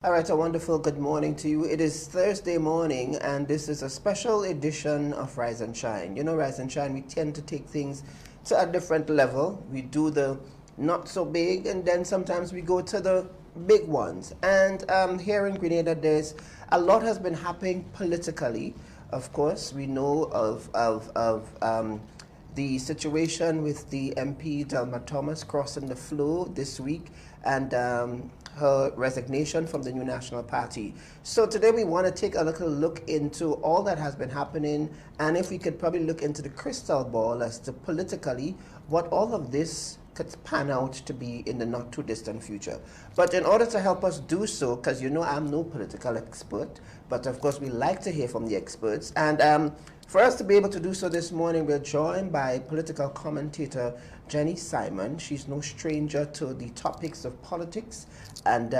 All right, a wonderful good morning to you. It is Thursday morning, and this is a special edition of Rise and Shine. You know, Rise and Shine, we tend to take things to a different level. We do the not so big, and then sometimes we go to the big ones. And here in Grenada, there's a lot has been happening politically. Of course, we know of the situation with the MP Delma Thomas crossing the floor this week, and her resignation from the New National Party. So today we want to take a little look into all that has been happening, and if we could probably look into the crystal ball as to politically what all of this could pan out to be in the not too distant future. But in order to help us do so, because you know I'm no political expert, but of course we like to hear from the experts, and for us to be able to do so this morning, we're joined by political commentator Jenny Simon. She's no stranger to the topics of politics and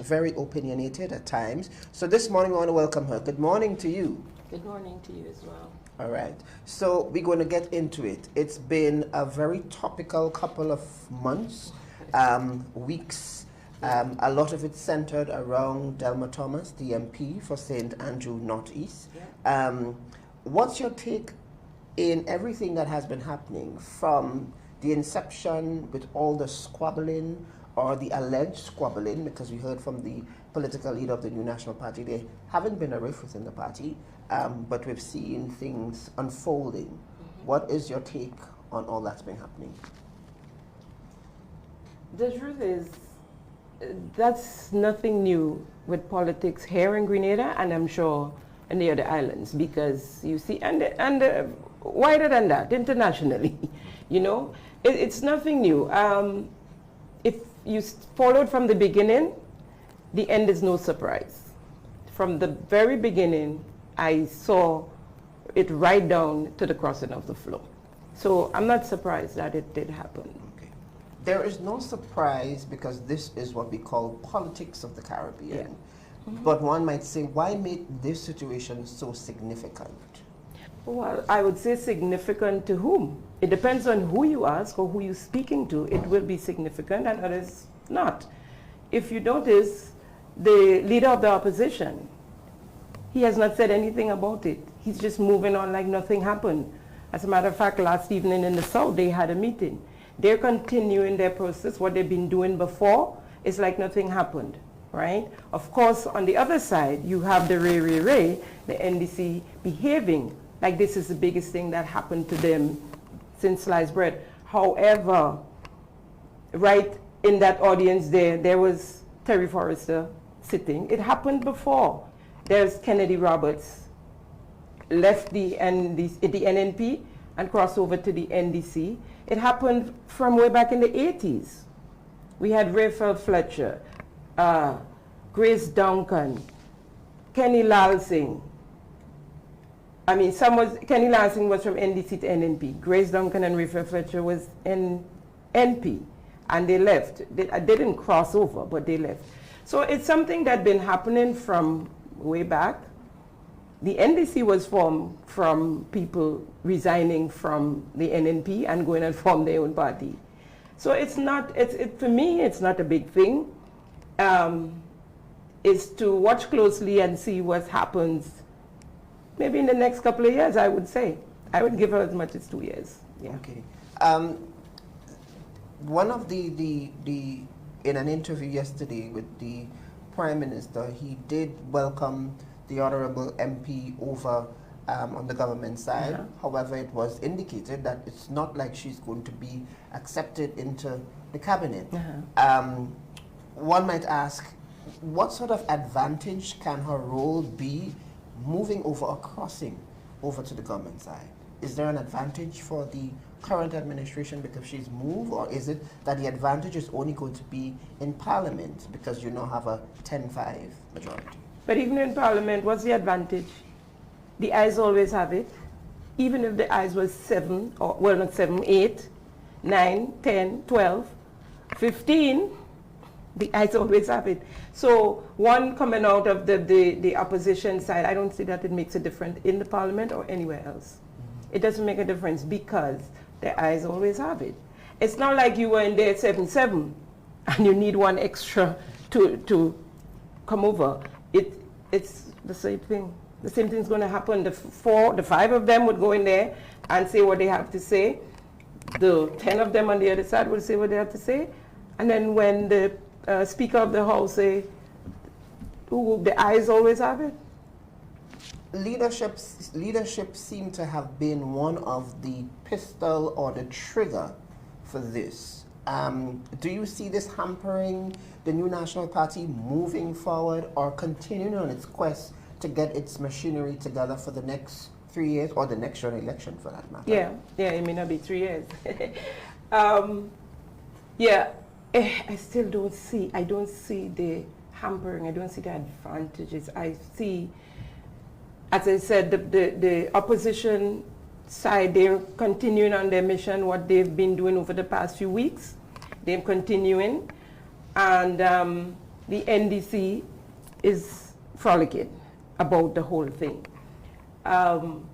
very opinionated at times. So this morning we want to welcome her. Good morning to you. Good morning to you as well. All right. So we're going to get into it. It's been a very topical couple of months, weeks. A lot of it centered around Delma Thomas, the MP for St. Andrew Northeast. Yeah. What's your take in everything that has been happening from the inception with all the squabbling or the alleged squabbling, because we heard from the political leader of the New National Party, there haven't been a rift within the party, but we've seen things unfolding. Mm-hmm. What is your take on all that's been happening? The truth is, that's nothing new with politics here in Grenada, and I'm sure in the other islands, because you see, and wider than that, internationally, you know, it's nothing new. If you followed from the beginning, the end is no surprise. From the very beginning, I saw it right down to the crossing of the floor. So I'm not surprised that it did happen. Okay. There is no surprise, because this is what we call politics of the Caribbean. Yeah. Mm-hmm. But one might say, why make this situation so significant? Well, I would say significant to whom? It depends on who you ask or who you're speaking to. It will be significant and others not. If you notice, the leader of the opposition, he has not said anything about it. He's just moving on like nothing happened. As a matter of fact, last evening in the South, they had a meeting. They're continuing their process. What they've been doing before is like nothing happened. Right? Of course, on the other side, you have the the NDC behaving like this is the biggest thing that happened to them since sliced bread. However, right in that audience there was Terry Forrester sitting. It happened before. There's Kennedy Roberts, left the NNP and crossed over to the NDC. It happened from way back in the 80s. We had Raphael Fletcher, Grace Duncan, Kenny Lalsing. I mean, Kenny Lalsing was from NDC to NNP. Grace Duncan and Raphael Fletcher was in NP, and they left. They didn't cross over, but they left. So it's something that's been happening from way back. The NDC was formed from people resigning from the NNP and going and form their own party. So it's not, for me, it's not a big thing. Is to watch closely and see what happens maybe in the next couple of years, I would say. I would give her as much as 2 years. Yeah. Okay. One of the in an interview yesterday with the Prime Minister, he did welcome the Honorable MP over on the government side. Uh-huh. However, it was indicated that it's not like she's going to be accepted into the cabinet. Uh-huh. One might ask, what sort of advantage can her role be moving over or crossing over to the government side? Is there an advantage for the current administration because she's moved, or is it that the advantage is only going to be in Parliament because you now have a 10-5 majority? But even in Parliament, what's the advantage? The ayes always have it. Even if the ayes was 7, or well, not 7, 8, 9, 10, 12, 15, the ayes always have it. So one coming out of the opposition side, I don't see that it makes a difference in the Parliament or anywhere else. Mm-hmm. It doesn't make a difference because the ayes always have it. It's not like you were in there 7-7 and you need one extra to come over, it's the same thing. The same thing's going to happen. The five of them would go in there and say what they have to say. The 10 of them on the other side will say what they have to say. And then when the Speaker of the House say, the ayes always have it. Leadership seemed to have been one of the pistol or the trigger for this. Do you see this hampering the new National Party moving forward or continuing on its quest to get its machinery together for the next 3 years or the next general election for that matter? Yeah, it may not be 3 years. I still don't see the hampering, I don't see the advantages. I see, as I said, the opposition side, they're continuing on their mission, what they've been doing over the past few weeks. They're continuing, and the NDC is frolicking about the whole thing. On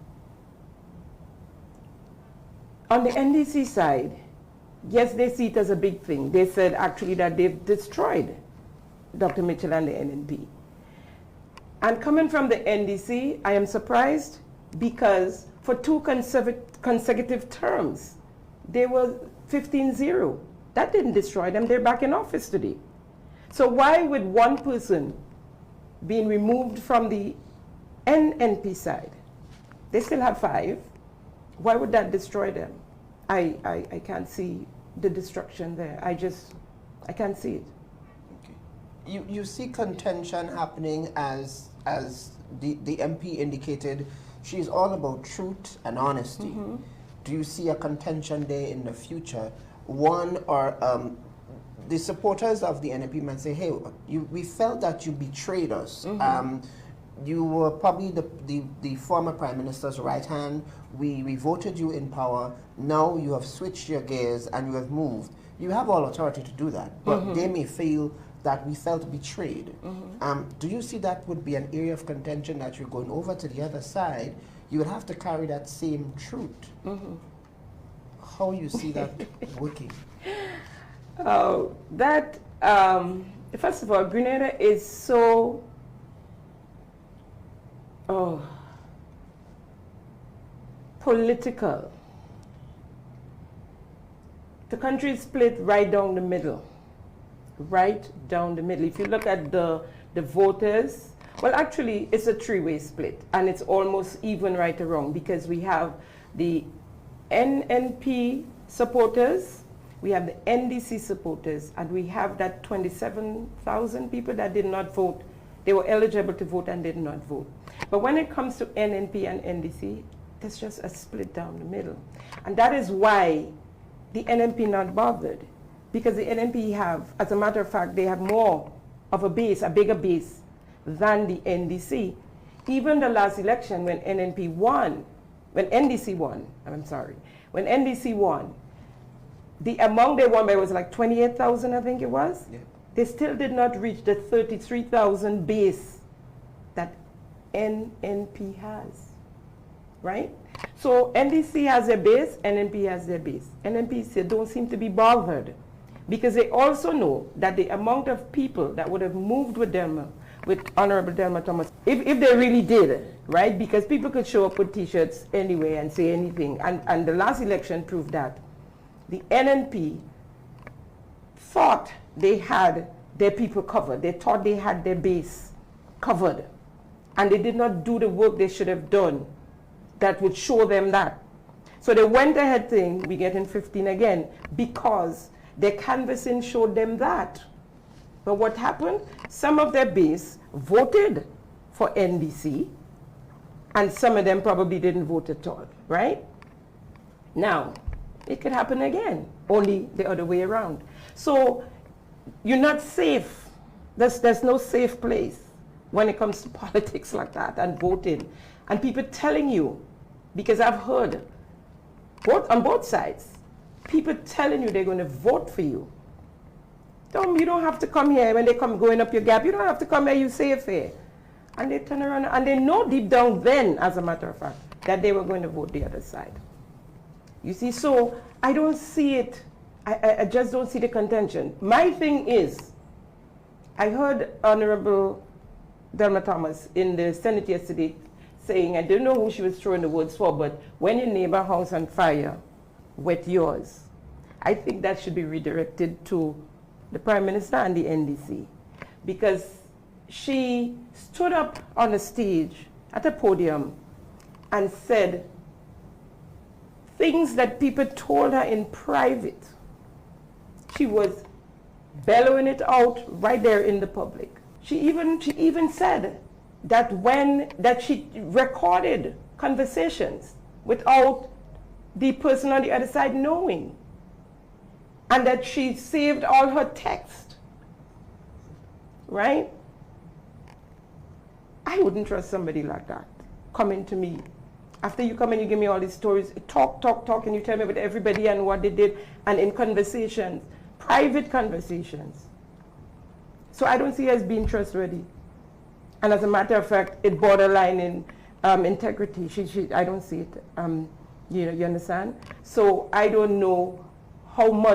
the NDC side, yes, they see it as a big thing. They said actually that they've destroyed Dr. Mitchell and the NNP. And coming from the NDC, I am surprised because for 2 consecutive terms, they were 15-0. That didn't destroy them. They're back in office today. So why would one person being removed from the NNP side, they still have 5, why would that destroy them? I can't see the destruction there. I can't see it. Okay. You see contention happening as the MP indicated. She's all about truth and honesty. Mm-hmm. Do you see a contention there in the future? One, or the supporters of the NNP might say, hey, we felt that you betrayed us. Mm-hmm. You were probably the former Prime Minister's right hand. We voted you in power. Now you have switched your gears and you have moved. You have all authority to do that, but mm-hmm. they may feel that we felt betrayed. Mm-hmm. Do you see that would be an area of contention that you're going over to the other side? You would have to carry that same truth. Mm-hmm. How you see that working? First of all, Grenada is so political. The country is split right down the middle. Right down the middle. If you look at the voters, well, actually, it's a 3-way split, and it's almost even right or wrong, because we have the NNP supporters, we have the NDC supporters, and we have that 27,000 people that did not vote. They were eligible to vote and did not vote. But when it comes to NNP and NDC, there's just a split down the middle. And that is why the NNP not bothered. Because the NNP have, as a matter of fact, they have more of a base, a bigger base than the NDC. Even the last election when NDC won, the amount they won by was like 28,000, I think it was. Yeah. They still did not reach the 33,000 base that NNP has, right? So NDC has their base, NNP has their base. NNP don't seem to be bothered, because they also know that the amount of people that would have moved with Delma, with Honorable Delma Thomas, if they really did, right? Because people could show up with T-shirts anyway and say anything, and the last election proved that. The NNP thought they had their people covered. They thought they had their base covered, and they did not do the work they should have done that would show them that. So they went ahead saying, we get in 15 again, because their canvassing showed them that. But what happened? Some of their base voted for NDC, and some of them probably didn't vote at all, right? Now, it could happen again, only the other way around. So you're not safe. There's no safe place when it comes to politics like that and voting. And people telling you, because I've heard on both sides, people telling you they're going to vote for you. You don't have to come here when they come going up your gap. You don't have to come here, you safe here. And they turn around, and they know deep down then, as a matter of fact, that they were going to vote the other side. You see, so I don't see it. I just don't see the contention. My thing is, I heard Honorable Delma Thomas in the Senate yesterday saying, I didn't know who she was throwing the words for, but when your neighbor house on fire, wet yours. I think that should be redirected to the Prime Minister and the NDC, because she stood up on a stage at a podium and said things that people told her in private. She was bellowing it out right there in the public. She even said that she recorded conversations without the person on the other side knowing, and that she saved all her text, right? I wouldn't trust somebody like that coming to me. After you come and you give me all these stories, talk, and you tell me about everybody and what they did, and in conversations, private conversations. So I don't see her as being trustworthy. And as a matter of fact, it borderline in integrity. I don't see it. You understand? So I don't know how much